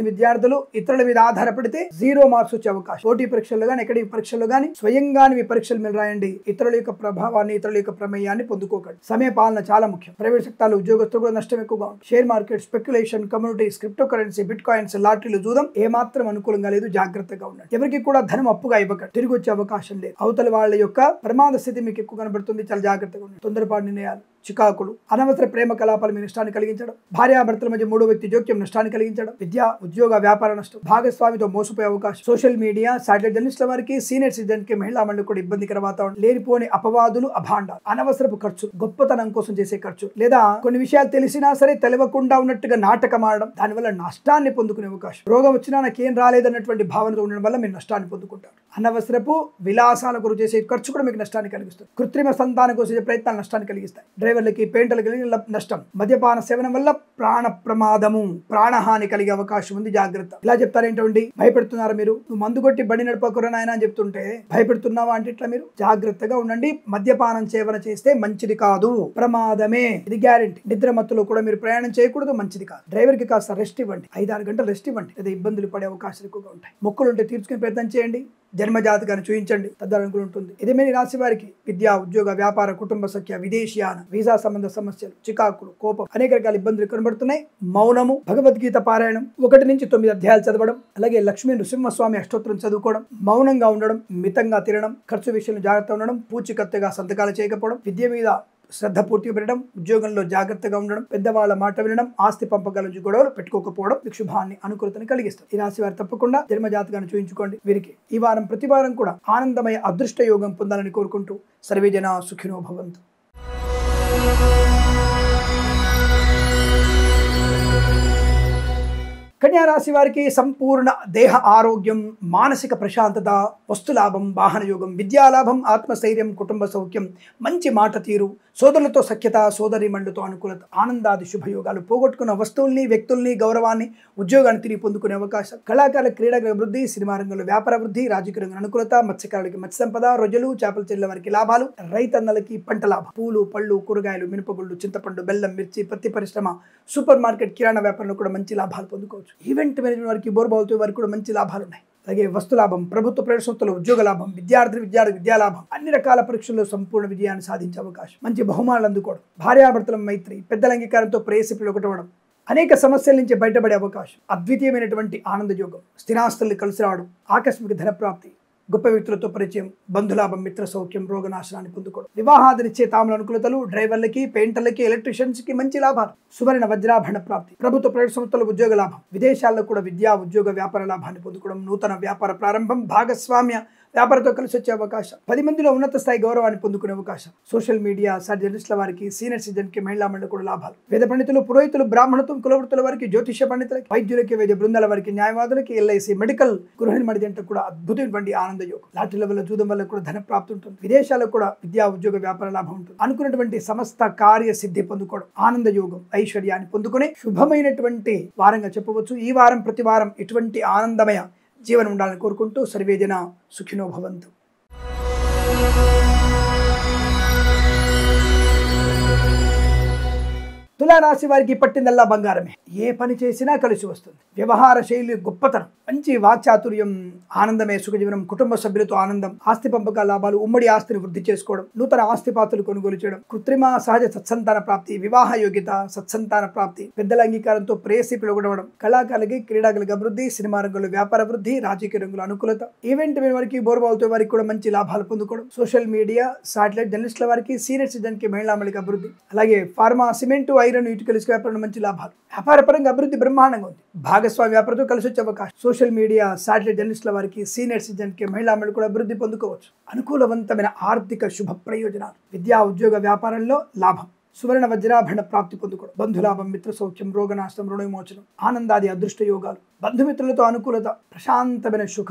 S2: విద్యార్థులు ఇతరుల మీద ఆధారపడితే 0 మార్క్స్ వచ్చే అవకాశం. పోటీ పరీక్షల్లో కానీ, ఎక్కడి పరీక్షల్లో కానీ స్వయంగా మీ పరీక్షల మీద రాయండి. ఇతరుల యొక్క ప్రభావాన్ని, ఇతరుల యొక్క ప్రమేయాన్ని పొందుకోకండి. సమయ పాలన చాలా ముఖ్యం. ప్రైవేట్ సెక్టార్లో ఉద్యోగస్తులు కూడా నష్టం ఎక్కువగా ఉంది. Share market, speculation, communities, cryptocurrency, bitcoins, లాటరీలు, జూదం ఏమాత్రం అనుకూలంగా లేదు. జాగ్రత్తగా ఉండండి. ఎవరికి కూడా ధనం అప్పుగా ఇవ్వకండి. తిరిగి వచ్చే అవకాశం లేదు. అవతల వాళ్ళ యొక్క ప్రమాద స్థితి మీకు ఎక్కువ కనబడుతుంది. చాలా జాగ్రత్తగా ఉండండి. తొందరపాటు నిర్ణయాలు, చికాకులు, అనవసర ప్రేమ కలాపాలు మీ నష్టాన్ని కలిగించడం, భార్యాభర్తల మధ్య మూడో వ్యక్తి జోక్యం నష్టాన్ని కలిగించడం, విద్య, ఉద్యోగ, వ్యాపార నష్టం, భాగస్వామితో మోసపోయే అవకాశం, సోషల్ మీడియా, సాటిలైట్ జర్నలిస్టుల వారికి, సీనియర్ సిటిజన్ కి, మహిళా మండలి కూడా ఇబ్బందికర వాతావరణం, లేనిపోని అపవాదులు, అభాండాలు, అనవసరపు ఖర్చు, గొప్పతనం కోసం చేసే ఖర్చు, లేదా కొన్ని విషయాలు తెలిసినా సరే తెలియకుండా ఉన్నట్టుగా నాటకం ఆడడం, దానివల్ల నష్టాన్ని పొందుకునే అవకాశం. రోగం వచ్చినా నాకేం రాలేదన్నటువంటి భావనతో ఉండడం వల్ల మీరు నష్టాన్ని పొందుకుంటారు. అనవసరపు విలాసాల కొరకు చేసే ఖర్చు కూడా మీకు నష్టాన్ని కలిగిస్తుంది. కృత్రిమ సంతానం కోసం చేసే ప్రయత్నాలు నష్టాన్ని కలిగిస్తాయి. డ్రైవర్లకి, పెయింటర్లకి నష్టం. మద్యపాన సేవనం వల్ల ప్రాణ ప్రమాదము, ప్రాణహాని కలిగే అవకాశం ఉంది. జాగ్రత్త. ఇలా చెప్తారేంటండి? భయపెడుతున్నారా మీరు? నువ్వు మందు కొట్టి బండి నడపకురా నాయన అని చెప్తుంటే భయపెడుతున్నావా అంటే ఇట్లా మీరు జాగ్రత్తగా ఉండండి. మద్యపానం సేవన చేస్తే మంచిది కాదు, ప్రమాదమే, ఇది గ్యారెంటీ. నిద్ర మత్తులో కూడా మీరు ప్రయాణం చేయకూడదు, మంచిది కాదు. డ్రైవర్ కి కాస్త రెస్ట్ ఇవ్వండి, 5-6 గంటలు రెస్ట్ ఇవ్వండి, లేదా ఇబ్బందులు పడే అవకాశాలు ఎక్కువగా ఉంటాయి. మొక్కులు ఉంటే తీర్చుకునే ప్రయత్నం చేయండి. జన్మజాతకాన్ని చూపించండి, తదనుకూలంగా ఉంటుంది. ఇదే మీ రాశి వారికి విద్య, ఉద్యోగ, వ్యాపార, కుటుంబ సఖ్య, విదేశీయాన, వీసా సంబంధ సమస్యలు, చికాకులు, కోపం, అనేక రకాల ఇబ్బందులు కనబడుతున్నాయి. మౌనము, భగవద్గీత పారాయణం 1 నుంచి 9 అధ్యాయాలు చదవడం, అలాగే లక్ష్మీ నృసింహస్వామి అష్టోత్తరం చదువుకోవడం, మౌనంగా ఉండడం, మితంగా తినడం, ఖర్చు విషయంలో జాగ్రత్త ఉండడం, పూచికత్తుగా సంతకాలు చేయకపోవడం, విద్య మీద శ్రద్ధ పూర్తిగా పెట్టడం, ఉద్యోగంలో జాగ్రత్తగా ఉండడం, పెద్దవాళ్ళ మాట వినడం, ఆస్తి పంపకాల నుంచి గొడవలు పెట్టుకోకపోవడం మీకు శుభాన్ని, అనుకూలతని కలిగిస్తుంది. ఈ రాశి వారు తప్పకుండా జన్మజాతకాన్ని చూయించుకోండి. వీరికి ఈ వారం ప్రతి వారం కూడా ఆనందమయ అదృష్ట యోగం పొందాలని కోరుకుంటూ సర్వే జనా సుఖినో భవంతు. కన్యా రాశి వారికి సంపూర్ణ దేహ ఆరోగ్యం, మానసిక ప్రశాంతత, వస్తులాభం, వాహన యోగం, విద్యాలాభం, ఆత్మస్థైర్యం, కుటుంబ సౌఖ్యం, మంచి మాట తీరు, సోదరులతో సఖ్యత, సోదరీమణులతో అనుకూలత, ఆనందాది శుభయోగాలు, పోగొట్టుకున్న వస్తువుల్ని, వ్యక్తుల్ని, గౌరవాన్ని, ఉద్యోగాన్ని తిరిగి పొందుకునే అవకాశం, కళాకారుల క్రీడల అభివృద్ధి, సినిమా రంగంలో వ్యాపార అభివృద్ధి, రాజకీయ రంగం అనుకూలత, మత్స్యకారులకి మత్స్య సంపద, రొయ్యలు, చేపల చెల్లెల వారికి లాభాలు, రైతన్నలకి పంట లాభం, పూలు, పళ్ళు, కూరగాయలు, మినపగుళ్ళు, చింతపండు, బెల్లం, మిర్చి, పత్తి పరిశ్రమ, సూపర్ మార్కెట్, కిరాణా వ్యాపారంలో కూడా మంచి లాభాలు పొందుకోవచ్చు. ఈవెంట్ మేనేజ్మెంట్ వారికి, బోర్బావులతో వారికి కూడా మంచి లాభాలు ఉన్నాయి. అలాగే వస్తులాభం, ప్రభుత్వ ప్రైవేట్ సంస్థలు ఉద్యోగ లాభం, విద్యార్థి విద్యాలాభం, అన్ని రకాల పరీక్షల్లో సంపూర్ణ విజయాన్ని సాధించే అవకాశం, మంచి బహుమానాలు అందుకోవడం, భార్యాభర్తల మైత్రి, పెద్దల అంగీకారంతో ప్రేయసిపులు ఒకటవడం, అనేక సమస్యల నుంచి బయటపడే అవకాశం, అద్వితీయమైనటువంటి ఆనంద యోగం, స్థిరాస్తుల్ని కలిసి రావడం, ఆకస్మిక ధనప్రాప్తి, గొప్ప వ్యక్తులతో పరిచయం, బంధులాభం, మిత్ర సౌఖ్యం, రోగనాశనాన్ని పొందుకోవడం, వివాహాదినిచ్చే తాముల అనుకూలతలు, డ్రైవర్లకి, పెయింటర్లకి, ఎలక్ట్రీషియన్స్ కి మంచి లాభాలు, సువర్ణ వజ్రాభరణ ప్రాప్తి, ప్రభుత్వ ప్రైవేట్ సంస్థల ఉద్యోగ లాభం, విదేశాల్లో కూడా విద్యా, ఉద్యోగ, వ్యాపార లాభాన్ని పొందుకోవడం, నూతన వ్యాపార ప్రారంభం, భాగస్వామ్య వ్యాపారంతో కలిసి వచ్చే అవకాశం, 10 మందిలో ఉన్నత స్థాయి గౌరవాన్ని పొందుకునే అవకాశం, సోషల్ మీడియా, జర్నలిస్టుల వారికి, సీనియర్ సిటిజన్ కి, మహిళా మండలి కూడా లాభాలు, వేద పండితులు, పురోహితులు, బ్రాహ్మణత్వం, కులవృత్తుల వారికి, జ్యోతిష్య పండితులకి, వైద్యులకి, వైద్య బృందాల వారికి, న్యాయవాదులకి, ఎల్ఐసి, మెడికల్, గృహిణి మడిదంటే కూడా అద్భుతమైనటువంటి ఆనంద యోగం, లాటరీల వల్ల, జూదం వల్ల కూడా ధన ప్రాప్తి ఉంటుంది, విదేశాలకు కూడా విద్యా, ఉద్యోగ, వ్యాపార లాభం ఉంటుంది, అనుకున్నటువంటి సమస్త కార్య సిద్ధి పొందుకోవడం, ఆనంద యోగం, ఐశ్వర్యాన్ని పొందుకునే శుభమైనటువంటి వారంగా చెప్పవచ్చు. ఈ వారం ప్రతి వారం ఇటువంటి ఆనందమయ జీవనం ఉండాలని కోరుకుంటూ సర్వే జనా సుఖినో భవంతు. తులారాశి వారికి పట్టిందల్లా బంగారమే. ఏ పని చేసినా కలిసి వస్తుంది. వ్యవహార శైలి గొప్పతనం, మంచి వాక్చాతుర్యం, ఆనందమే సుఖజీవనం, కుటుంబ సభ్యులతో ఆనందం, ఆస్తి పంపకాల లాభాలు, ఉమ్మడి ఆస్తిని వృద్ధి చేసుకోవడం, నూతన ఆస్తిపాతులు కొనుగోలు చేయడం, కృత్రిమ సహజ సత్సంతాన ప్రాప్తి, వివాహ యోగ్యత, సత్సంతాన ప్రాప్తి, పెద్దల అంగీకారంతో ప్రేయసి పిలువడం, కళాకారులకి, క్రీడాకులకి అభివృద్ధి, సినిమా రంగంలో వ్యాపార అభివృద్ధి, రాజకీయ రంగంలో అనుకూలత, ఈవెంట్ వారికి, బోర్బావులతో వారికి కూడా మంచి లాభాలు పొందుకోవడం, సోషల్ మీడియా, సాటిలైట్ జర్నలిస్టుల వారికి, సీనియర్ సిటిజన్ కి, మహిళా మండలికి అభివృద్ధి, అలాగే ఫార్మా, సిమెంట్, ఐరన్, ఇటుకల వ్యాపారంలో మంచి లాభాలు, వ్యాపార పరంగా అభివృద్ధి బ్రహ్మాండంగా ఉంది, భాగస్వామ్య వ్యాపారంతో కలిసి వచ్చే అవకాశం, సోషల్ మీడియా, సాటిలైట్ జర్నలిస్టుల వారికి, సీనియర్ సిటిజన్ కి, మహిళా మండలి కూడా అభివృద్ధి పొందుకోవచ్చు, అనుకూలవంతమైన ఆర్థిక శుభ ప్రయోజనాలు, విద్యా, ఉద్యోగ, వ్యాపారంలో లాభం, సువర్ణ వజ్రాభరణ ప్రాప్తి పొందుకోవడం, బంధులాభం, మిత్ర సౌఖ్యం, రోగనాశనం, రుణ విమోచనం, ఆనందాది అదృష్ట యోగాలు, బంధుమిత్రులతో అనుకూలత, ప్రశాంతమైన సుఖ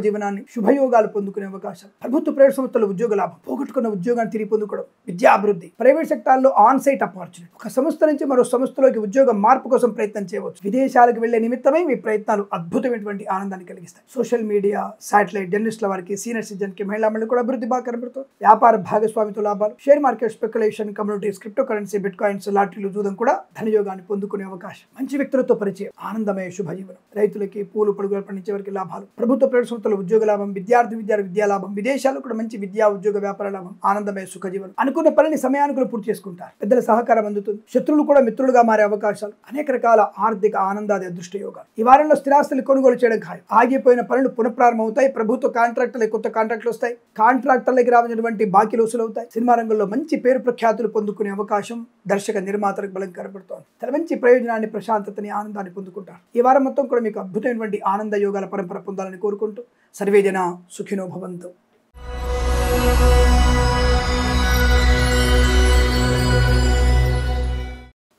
S2: జీవనాన్ని, శుభయోగాలు పొందుకునే అవకాశం, ప్రభుత్వ ప్రైవేట్ సంస్థల ఉద్యోగ లాభం, పోగొట్టుకున్న ఉద్యోగాన్ని తిరిగి పొందుకోవడం, విద్యాభివృద్ధి, ప్రైవేట్ సెక్టార్లో ఆన్ సైట్ ఆపర్చునిటీ, ఒక సంస్థ నుంచి మరో సంస్థలోకి ఉద్యోగ మార్పు కోసం ప్రయత్నం చేయవచ్చు, విదేశాలకు వెళ్లే నిమిత్తమై మీ ప్రయత్నాలు అద్భుతమైనటువంటి ఆనందాన్ని కలిగిస్తాయి, సోషల్ మీడియా, సాటిలైట్ జర్నలిస్టుల వారికి, సీనియర్ సిటిజన్ కి, మహిళా మండలి కూడా అభివృద్ధి బాగా కనబడుతుంది, వ్యాపార భాగస్వామితో లాభాలు, share market market, speculation, communities, cryptocurrency, bitcoins, లాటరీలు, జూదం కూడా ధనయోగాన్ని పొందుకునే అవకాశం. మంచి వ్యక్తులతో పరిచయం, ఆనందమయ శుభజీవనం. రైతులకి, పూలు పడుగులు పండించే వారికి లాభాలు. ప్రభుత్వ ప్రైవేట్ సంస్థల ఉద్యోగ లాభం. విద్యా లాభం. విదేశాల్లో కూడా మంచి విద్యా ఉద్యోగ వ్యాపార లాభం. ఆనందమయ సుఖజీవనం. అనుకున్న పనిని సమయానుకూలం పూర్తి చేసుకుంటారు. పెద్దల సహకారం అందుతుంది. శత్రువులు కూడా మిత్రులుగా మారే అవకాశాలు. అనేక రకాల ఆర్థిక ఆనందాది అదృష్ట యోగాలు. ఈ వారంలో స్థిరాస్తులు కొనుగోలు చేయడం ఖాయం. ఆగిపోయిన పనులు పునఃప్రారంభం అవుతాయి. ప్రభుత్వ కాంట్రాక్టర్లకు కొత్త కాంట్రాక్టులు వస్తాయి. కాంట్రాక్టర్లకి రావాల్సినటువంటి బాకీలు వసూలు అవుతాయి. సినిమా రంగంలో మంచి పేరు ప్రఖ్యాతులు పొందుకునే అవకాశం దర్శక నిర్మాతలకు బలం కనబడుతోంది. తన మంచి ప్రయోజనాన్ని, ప్రశాంతతని, ఆనందాన్ని పొందుకుంటారు. ఈ వారం మొత్తం కూడా మీకు అద్భుతమైనటువంటి ఆనంద యోగాల పరంపర పొందాలని కోరుకుంటూ సర్వేజన సుఖినో భవంతు.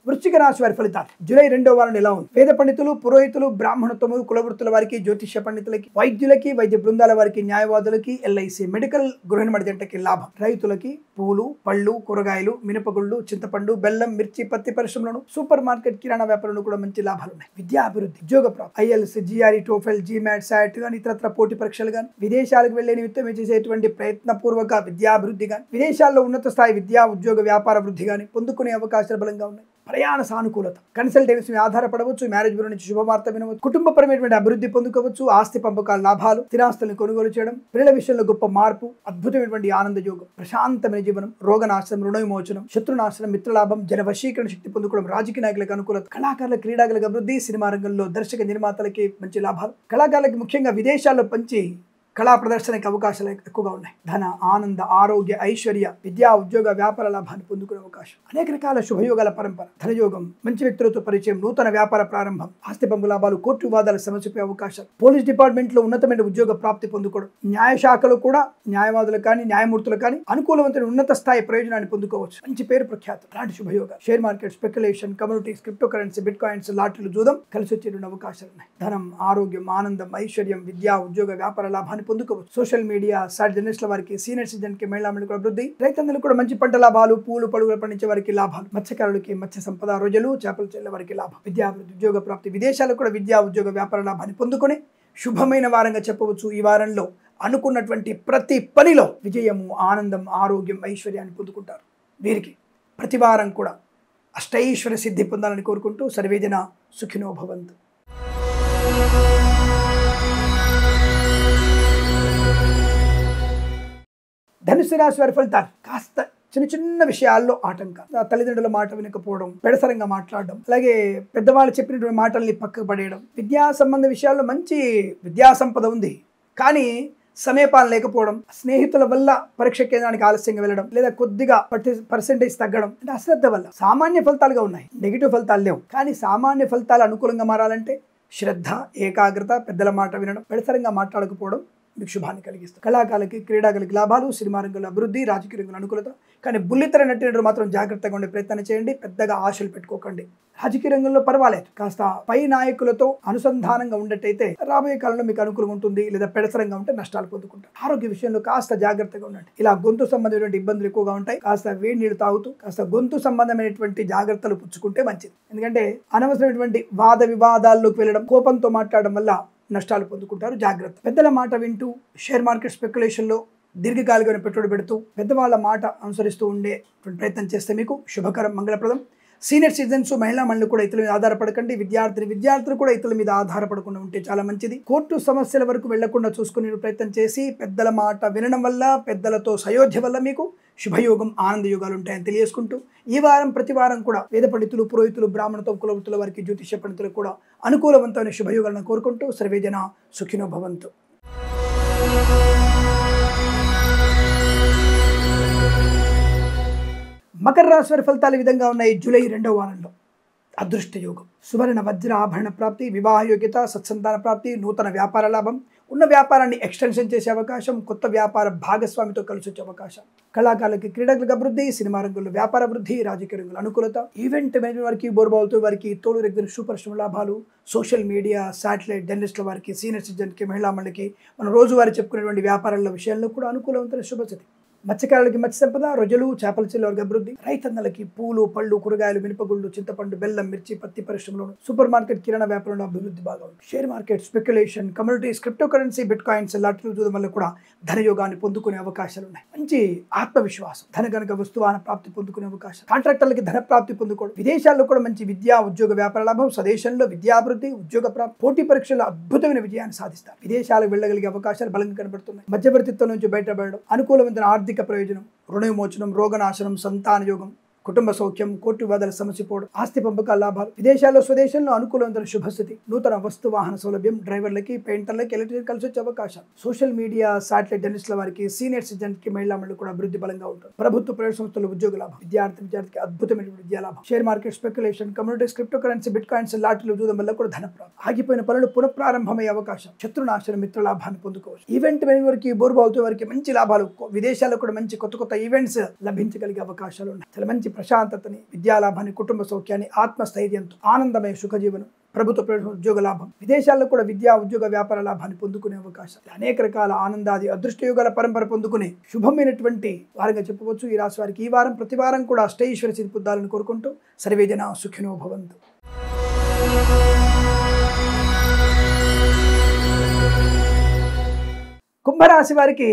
S2: వృశ్చిక రాశి వారి ఫలితాలు జూలై 2వ వారం ఎలా ఉంది? వేద పండితులు, పురోహితులు, బ్రాహ్మణత్వములు, కులవృత్తుల వారికి, జ్యోతిష్య పండితులకి, వైద్యులకి, వైద్య బృందాల వారికి, న్యాయవాదులకి, ఎల్ఐసి, మెడికల్, గృహ నిర్మాణ జంటకి లాభం. రైతులకి పూలు, పళ్ళు, కూరగాయలు, మినపగుళ్ళు, చింతపండు, బెల్లం, మిర్చి, పత్తి పరిశ్రమలను, సూపర్ మార్కెట్, కిరాణా వ్యాపారంలో కూడా మంచి లాభాలు ఉన్నాయి. విద్యా అభివృద్ధి, ఉద్యోగ ప్రాప్తి, ఐఎల్స్, జిఆర్ఈ, టోఫెల్, జీమాట్, సాట్ కానీ ఇతరత్ర పోటీ పరీక్షలు కానీ, విదేశాలకు వెళ్లే నిమిత్తం చేసేటువంటి ప్రయత్నపూర్వక విద్యాభివృద్ధి కానీ, విదేశాల్లో ఉన్నత స్థాయి విద్యా ఉద్యోగ వ్యాపార వృద్ధి కానీ పొందుకునే అవకాశాలు బలంగా ఉన్నాయి. ప్రయాణ సానుకూలత, కన్సల్టెన్సీ ఆధారపడవచ్చు. మ్యారేజ్ బ్యూరో నుంచి శుభవార్త వినవచ్చు. కుటుంబపరమైనటువంటి అభివృద్ధి పొందుకోవచ్చు. ఆస్తి పంపకాల లాభాలు, స్థిరాస్తులను కొనుగోలు చేయడం, పిల్లల విషయంలో గొప్ప మార్పు, అద్భుతమైనటువంటి ఆనంద యోగం, ప్రశాంతమైన జీవనం, రోగనాశనం, రుణ విమోచనం, శత్రునాశనం, మిత్రలాభం, జన వశీకరణ శక్తి పొందుకోవడం, రాజకీయ నాయకులకు అనుకూలత, కళాకారుల, క్రీడాకులకు అభివృద్ధి, సినిమా రంగంలో దర్శక నిర్మాతలకి మంచి లాభాలు, కళాకారులకి ముఖ్యంగా విదేశాల్లో మంచి కళా ప్రదర్శనకి అవకాశాలు ఎక్కువగా ఉన్నాయి. ధన, ఆనంద, ఆరోగ్య, ఐశ్వర్య, విద్యా ఉద్యోగ వ్యాపార లాభాన్ని పొందుకునే అవకాశం. అనేక రకాల శుభయోగాల పరంపర, ధనయోగం, మంచి వ్యక్తులతో పరిచయం, నూతన వ్యాపార ప్రారంభం, ఆస్తి పంపు లాభాలు, కోర్టు వివాదాల సమస్యపై అవకాశాలు, పోలీస్ డిపార్ట్మెంట్ లో ఉన్నతమైన ఉద్యోగ ప్రాప్తి పొందుకోవడం, న్యాయశాఖలో కూడా న్యాయవాదులు కానీ, న్యాయమూర్తులు కానీ అనుకూలవంతమైన ఉన్నత స్థాయి ప్రయోజనాన్ని పొందుకోవచ్చు. మంచి పేరు ప్రఖ్యాతులు, అలాంటి శుభయోగాలు. Share market, speculation, communities, cryptocurrency, bitcoins, లాటరీలు, జూదం కలిసి వచ్చేటువంటి అవకాశాలు ఉన్నాయి. ధనం, ఆరోగ్యం, ఆనందం, ఐశ్వర్యం, విద్యా ఉద్యోగ వ్యాపార లాభాన్ని పొందుకోవచ్చు. సోషల్ మీడియా, సాట్ జర్నలిస్టుల వారికి, సీనియర్ సిటిజన్ కి, మహిళా మండలికి అభివృద్ధి, రైతన్నలకు కూడా మంచి పంట లాభాలు, పూలు పడుగులు పండించే వారికి లాభాలు, మత్స్యకారులకి మత్స్య సంపద, రోజులు, చేపలు చెల్లె వారికి లాభం, విద్యాభివృద్ధి, ఉద్యోగ ప్రాప్తి, విదేశాలకు కూడా విద్యా ఉద్యోగ వ్యాపార లాభాన్ని పొందుకొని శుభమైన వారంగా చెప్పవచ్చు. ఈ వారంలో అనుకున్నటువంటి ప్రతి పనిలో విజయము, ఆనందం, ఆరోగ్యం, ఐశ్వర్యాన్ని పొందుకుంటారు. వీరికి ప్రతి వారం కూడా అష్టైశ్వర్య సిద్ధి పొందాలని కోరుకుంటూ సర్వేజన సుఖినో భవంతు. ధనుసు రాశి వారి ఫలితాలు కాస్త చిన్న చిన్న విషయాల్లో ఆటంకం, తల్లిదండ్రుల మాట వినకపోవడం, పెడసరంగా మాట్లాడడం, అలాగే పెద్దవాళ్ళు చెప్పినటువంటి మాటల్ని పక్కకు పడేయడం, విద్యా సంబంధ విషయాల్లో మంచి విద్యా సంపద ఉంది కానీ సమయపాలన లేకపోవడం, స్నేహితుల వల్ల పరీక్ష కేంద్రానికి ఆలస్యంగా వెళ్ళడం, లేదా కొద్దిగా పర్సెంటేజ్ తగ్గడం, అంటే అశ్రద్ధ వల్ల సామాన్య ఫలితాలుగా ఉన్నాయి. నెగిటివ్ ఫలితాలు లేవు కానీ సామాన్య ఫలితాలు అనుకూలంగా మారాలంటే శ్రద్ధ, ఏకాగ్రత, పెద్దల మాట వినడం, పెడసరంగా మాట్లాడకపోవడం మీకు శుభాన్ని కలిగిస్తుంది. కళాకారులకి, క్రీడాకులకి లాభాలు, సినిమా రంగంలో అభివృద్ధి, రాజకీయ రంగంలో అనుకూలత. కానీ బుల్లితెర నటినప్పుడు మాత్రం జాగ్రత్తగా ఉండే ప్రయత్నం చేయండి. పెద్దగా ఆశలు పెట్టుకోకండి. రాజకీయ రంగంలో పర్వాలేదు, కాస్త పై నాయకులతో అనుసంధానంగా ఉండేటైతే రాబోయే కాలంలో మీకు అనుకూలంగా ఉంటుంది. లేదా పెడసరంగా ఉంటే నష్టాలు పొందుకుంటారు. ఆరోగ్య విషయంలో కాస్త జాగ్రత్తగా ఉండండి. ఇలా గొంతు సంబంధమైనటువంటి ఇబ్బందులు ఎక్కువగా ఉంటాయి. కాస్త వేడి నీళ్ళు తాగుతూ కాస్త గొంతు సంబంధమైనటువంటి జాగ్రత్తలు పుచ్చుకుంటే మంచిది. ఎందుకంటే అనవసరమైనటువంటి వాద వివాదాల్లోకి వెళ్ళడం, కోపంతో మాట్లాడడం వల్ల నష్టాలు పొందుకుంటారు. జాగ్రత్త. పెద్దల మాట వింటూ షేర్ మార్కెట్, స్పెక్యులేషన్లో దీర్ఘకాలికమైన పెట్టుబడి పెడుతూ పెద్దవాళ్ళ మాట అనుసరిస్తూ ఉండే ప్రయత్నం చేస్తే మీకు శుభకరం, మంగళప్రదం. సీనియర్ సిటిజన్స్, మహిళా మండలి కూడా ఇతరుల మీద ఆధారపడకండి. విద్యార్థులు కూడా ఇతరుల మీద ఆధారపడకుండా ఉంటే చాలా మంచిది. కోర్టు సమస్యల వరకు వెళ్లకుండా చూసుకునే ప్రయత్నం చేసి పెద్దల మాట వినడం వల్ల, పెద్దలతో సయోధ్య వల్ల మీకు శుభయోగం, ఆనంద యోగాలు ఉంటాయని తెలియజేసుకుంటూ ఈ వారం ప్రతి వారం కూడా వేద పండితులు, పురోహితులు, బ్రాహ్మణత్వం, కులవృత్తుల వారికి, జ్యోతిష్య పండితులకు కూడా అనుకూలవంతమైన శుభయోగాలను కోరుకుంటూ సర్వేజన సుఖినో భవంతు. మకర రాశి వారి ఫలితాలు ఈ విధంగా ఉన్నాయి. జూలై 2వ వారంలో అదృష్ట యోగం, సువర్ణ వజ్ర ఆభరణ ప్రాప్తి, వివాహ యోగ్యత, సత్సంతాన ప్రాప్తి, నూతన వ్యాపార లాభం, ఉన్న వ్యాపారాన్ని ఎక్స్టెన్షన్ చేసే అవకాశం, కొత్త వ్యాపార భాగస్వామితో కలిసి వచ్చే అవకాశం, కళాకారులకి, క్రీడకులకు అభివృద్ధి, సినిమా రంగంలో వ్యాపార అభివృద్ధి, రాజకీయ రంగంలో అనుకూలత, ఈవెంట్ మేనేజ్మెంట్ వారికి, బోర్బావులతో వారికి, తోలు రెగ్యులర్ సూపర్ లాభాలు, సోషల్ మీడియా, శాటిలైట్, జర్నలిస్టుల వారికి, సీనియర్ సిటిజన్కి, మహిళా మండలికి, మనం రోజువారీ చెప్పుకునేటువంటి వ్యాపారాల విషయాల్లో కూడా అనుకూలవంతమైన శుభస్థితి. మత్స్యకారులకి మత్స్య సంపద, రొయ్యలు, చేపల చెల్లు వర్గ అభివృద్ధి, రైతన్నలకి పూలు, పళ్ళు, కూరగాయలు, మినపగుళ్ళు, చింతపండు, బెల్లం, మిర్చి, పత్తి పరిశ్రమలోను, సూపర్ మార్కెట్, కిరాణా వ్యాపారంలో అభివృద్ధి బాగా ఉంది. Share market, speculation, communities, cryptocurrency, bitcoins, లాటరీలు చూడడం వల్ల కూడా ధనయోగాన్ని పొందుకునే అవకాశాలు ఉన్నాయి. మంచి ఆత్మవిశ్వాసం, ధన గనక వస్తువాహన ప్రాప్తి పొందుకునే అవకాశం, కాంట్రాక్టర్లకి ధన ప్రాప్తి పొందుకోవడం, విదేశాల్లో కూడా మంచి విద్యా ఉద్యోగ వ్యాపార లాభం, స్వదేశంలో విద్యాభివృద్ధి, ఉద్యోగ ప్రాప్తి, పోటీ పరీక్షల్లో అద్భుతమైన విజయాన్ని సాధిస్తారు. విదేశాలకు వెళ్ళగలిగే అవకాశాలు బలంగా కనబడుతున్నాయి. మధ్యవర్తిత్వం నుంచి బయటపడడం, అనుకూలమైన ఆర్థిక ప్రయోజనం, రుణ విమోచనం, రోగనాశనం, సంతాన యోగం, కుటుంబ సౌఖ్యం, కోర్టు వివాదాల సమసిపోవడం, ఆస్తి పంపకాల లాభాలు, విదేశాల్లో స్వదేశంలో అనుకూలమైన శుభస్థితి, నూతన వస్తు వాహన సౌలభ్యం, డ్రైవర్లకి, పెయింటర్లకి, ఎలక్ట్రికల్ కలిసి వచ్చే అవకాశాలు, సోషల్ మీడియా, సాటిలైట్ జర్నలిస్టుల వారికి, సీనియర్ సిటిజన్ కి, మహిళా మండలి కూడా అభివృద్ధి బలంగా ఉంటుంది. ప్రభుత్వ ప్రైవేట్ సంస్థల ఉద్యోగ లాభం, విద్యార్థికి అద్భుతమైన విద్యా లాభం, share market, speculation, communities, cryptocurrency, bitcoins, లాటరీలు చూడడం వల్ల కూడా ధన ప్రాప్తి, ఆగిపోయిన పనులు పునఃప్రారంభమయ్యే అవకాశం, శత్రునాశనం, మిత్ర లాభాన్ని పొందుకోవచ్చు. ఈవెంట్ వారికి, బోర్బావుతో వారికి మంచి లాభాలు, విదేశాల్లో కూడా మంచి కొత్త ఈవెంట్స్ లభించగలిగే అవకాశాలు ఉన్నాయి. చాలా మంచి ప్రశాంతతని, విద్యాలాభాన్ని, కుటుంబ సౌఖ్యాన్ని, ఆత్మస్థైర్యంతో ఆనందమయ సుఖజీవనం, ప్రభుత్వ ఉద్యోగ లాభం, విదేశాల్లో కూడా విద్యా ఉద్యోగ వ్యాపార లాభాన్ని పొందుకునే అవకాశం, అనేక రకాల ఆనందాది అదృష్టయోగాల పరంపర పొందుకునే శుభమైనటువంటి వారంగా చెప్పవచ్చు ఈ రాశి వారికి. ఈ వారం ప్రతి వారం కూడా అష్టైశ్వర్య సిద్ధి పొందాలని కోరుకుంటూ సర్వేజన సుఖినో భవంతు. కుంభరాశి వారికి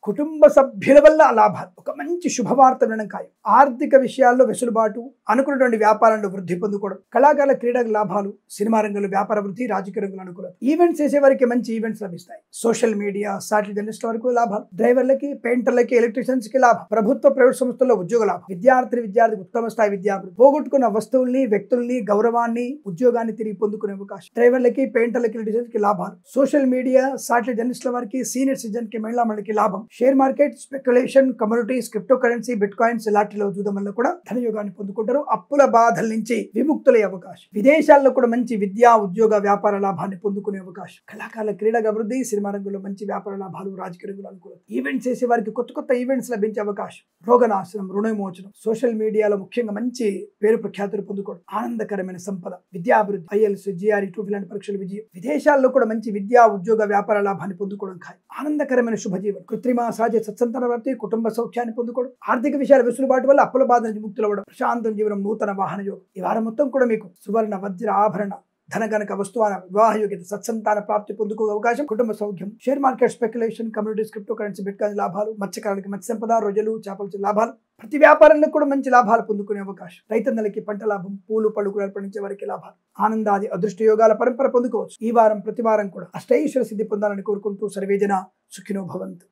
S2: కుటుంబ సభ్యుల వల్ల లాభాలు, ఒక మంచి శుభవార్త వినడం ఖాయం. ఆర్థిక విషయాల్లో వెసులుబాటు, అనుకున్నటువంటి వ్యాపారంలో వృద్ధి పొందుకోవడం, కళాకారుల క్రీడా లాభాలు, సినిమా రంగంలో వ్యాపార వృద్ధి, రాజకీయ రంగంలో అనుకూలత, ఈవెంట్స్ చేసే వారికి మంచి ఈవెంట్స్ లభిస్తాయి. సోషల్ మీడియా, సాటిలైట్ జర్నలిస్టుల వరకు లాభాలు, డ్రైవర్లకి, పెయింటర్లకి, ఎలక్ట్రీషియన్స్ కి లాభం, ప్రభుత్వ ప్రైవేట్ సంస్థల్లో ఉద్యోగ లాభం, విద్యార్థికి ఉత్తమ స్థాయి విద్యాభివృద్ధి, పోగొట్టుకున్న వస్తువుల్ని, వ్యక్తుల్ని, గౌరవాన్ని, ఉద్యోగాన్ని తిరిగి పొందుకునే అవకాశం, డ్రైవర్లకి, పెయింటర్లకి, ఎలక్ట్రీషియన్స్ కి లాభాలు, సోషల్ మీడియా, సాటిలైట్ జర్నలిస్టుల వారికి, సీనియర్ సిటిజన్ కి, మహిళా మండలికి లాభం, share market, speculation, communities, cryptocurrency, bitcoins, లాటరీలో చూడడం వల్ల కూడా ధనయోగాన్ని పొందుకుంటారు. అప్పుల బాధల నుంచి విముక్తులయ్యే అవకాశం, విదేశాల్లో కూడా మంచి విద్యా ఉద్యోగ వ్యాపార లాభాన్ని పొందుకునే అవకాశం, కళాకారుల క్రీడా అభివృద్ధి, సినిమా రంగంలో మంచి వ్యాపార లాభాలు, రాజకీయ రంగంలో అనుకూలత, ఈవెంట్స్ చేసే వారికి కొత్త ఈవెంట్స్ లభించే అవకాశం, రోగనాశనం, రుణ విమోచనం, సోషల్ మీడియాలో ముఖ్యంగా మంచి పేరు ప్రఖ్యాతులు పొందుకోవడం, ఆనందకరమైన సంపద, విద్యాభివృద్ధి, IELTS, GRE, TOEFL లాంటి పరీక్షల విజయం, విదేశాల్లో కూడా మంచి విద్యా ఉద్యోగ వ్యాపార లాభాన్ని పొందుకోవడం ఖాయం, ఆనందకరమైన శుభజీవనం, కృత్రిమ సహజ సత్సంతాన ప్రాప్తి, కుటుంబ సౌఖ్యాన్ని పొందుకోవడం, ఆర్థిక విషయాల వెసులుబాటు వల్ల అప్పుల బాధ నుంచి ముక్తులవ్వడం, ప్రశాంతం జీవనం, నూతన వాహన యోగం. ఈ వారం మొత్తం కూడా మీకు సువర్ణ, వజ్ర, ఆభరణ, ధనగనక వస్తువాన, వివాహ యోగ్యత, సత్సంతాన ప్రాప్తి పొందుకో అవకాశం, కుటుంబ సౌఖ్యం, share market, speculation, communities, cryptocurrency, bitcoin లాభాలు, మత్స్యకారులకి మత్స్య సంపద, రొయ్యలు, చేపల లాభాలు, ప్రతి వ్యాపారంలో కూడా మంచి లాభాలు పొందుకునే అవకాశం, రైతన్నలకి పంట లాభం, పూలు, పళ్ళు కూరలు పండించే వారికి లాభాలు, ఆనందాది అదృష్ట యోగాల పరంపర పొందుకోవచ్చు. ఈ వారం ప్రతి వారం కూడా అష్టైశ్వర్య సిద్ధి పొందాలని కోరుకుంటూ సర్వేజన సుఖినో భవంతు.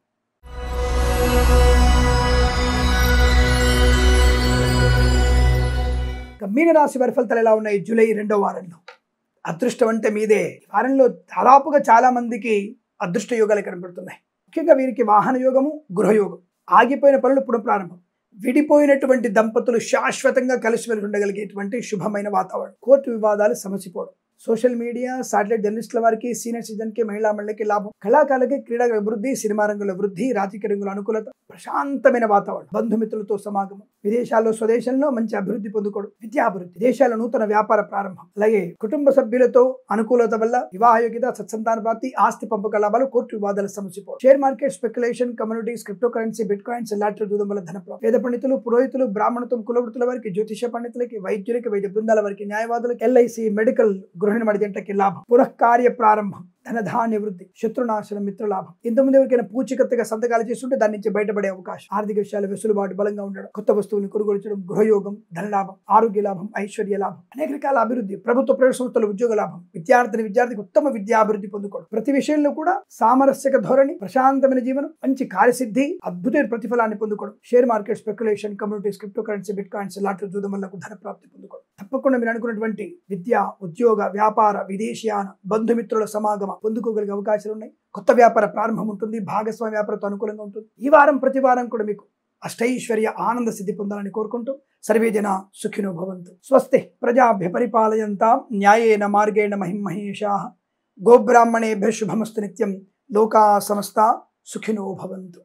S2: మీన రాశి వారి ఫలితాలు ఎలా ఉన్నాయి? జూలై 2వ వారంలో అదృష్టం అంటే మీదే. వారంలో దాదాపుగా చాలా మందికి అదృష్ట యోగాలు కనబడుతున్నాయి. ముఖ్యంగా వీరికి వాహన యోగము, గృహయోగం, ఆగిపోయిన పనులు పునఃప్రారంభం, విడిపోయినటువంటి దంపతులు శాశ్వతంగా కలిసిమెలిసి ఉండగలిగేటువంటి శుభమైన వాతావరణం, కోర్టు వివాదాలు సమసిపోవడం, సోషల్ మీడియా, సాటిలైట్ జర్నలిస్టుల వారికి, సీనియర్ సిటిజన్ కి, మహిళా మండలికి లాభం, కళాకారులకి క్రీడా అభివృద్ధి, సినిమా రంగంలో వృద్ధి, రాజకీయ రంగంలో అనుకూలత, ప్రశాంతమైన వాతావరణం, బంధుమిత్రులతో సమాగమం, విదేశాల్లో స్వదేశంలో మంచి అభివృద్ధి పొందుకోవడం, విద్యాభివృద్ధి, విదేశాల్లో నూతన వ్యాపార ప్రారంభం, అలాగే కుటుంబ సభ్యులతో అనుకూలత వల్ల వివాహ యోగ్యత, సత్సంతాన ప్రాప్తి, ఆస్తి పంపక లాభాలు, కోర్టు వివాదాలు సమసిపోవడం, share market, speculation, communities, cryptocurrency, bitcoins, lottery చూడడం వల్ల ధన ప్రాప్తి, వేద పండితులు, పురోహితులు, బ్రాహ్మణత్వం, కులవృత్తుల వారికి, జ్యోతిష పండితులకి, వైద్యులకి, వైద్య బృందాల వారికి, న్యాయవాదులకి, LIC, మెడికల్, గృహిణి మడిజంటకి లాభం, పునఃకార్య ప్రారంభం, ధనధాన్య వృద్ధి, శత్రునాశనం, మిత్రలాభం, ఇంతకుముందు ఎవరికైనా పూచికత్తుగా సంతకాలు చేస్తుంటే దాని నుంచి బయటపడే అవకాశం, ఆర్థిక విషయాలు వెసులుబాటు బలంగా ఉండడం, కొత్త వస్తువులను కొనుగోలు చేయడం, గృహయోగం, ధనలాభం, ఆరోగ్య లాభం, ఐశ్వర్య లాభం, అనేక రకాల అభివృద్ధి, ప్రభుత్వ ప్రైవేట్ సంస్థల ఉద్యోగ లాభం, విద్యార్థికి ఉత్తమ విద్యాభివృద్ధి పొందుకోవడం, ప్రతి విషయంలో కూడా సామరస్యక ధోరణి, ప్రశాంతమైన జీవనం, మంచి కార్యసిద్ధి, అద్భుతమైన ప్రతిఫలాన్ని పొందుకోవడం, share market, speculation, communities, cryptocurrency, bitcoins, lottery చూడడం వల్ల ధన ప్రాప్తి పొందుకోవడం, తప్పకుండా మీరు అనుకున్నటువంటి విద్య, ఉద్యోగ, వ్యాపార, విదేశీయాన, బంధుమిత్రుల సమాగమ పొందుకోగలిగే అవకాశాలు ఉన్నాయి. కొత్త వ్యాపార ప్రారంభం ఉంటుంది, భాగస్వామ్య వ్యాపారంతో అనుకూలంగా ఉంటుంది. ఈ వారం ప్రతి వారం కూడా మీకు అష్టైశ్వర్య ఆనంద సిద్ధి పొందాలని కోరుకుంటూ సర్వేజన సుఖినో భవంతు. స్వస్తి ప్రజాభ్య పరిపాలయంతాం న్యాయేన మార్గేణ మహిమహేషాః. గోబ్రాహ్మణేభ్యః శుభమస్తు నిత్యం. లోకా సమస్తా సుఖినో భవంతు.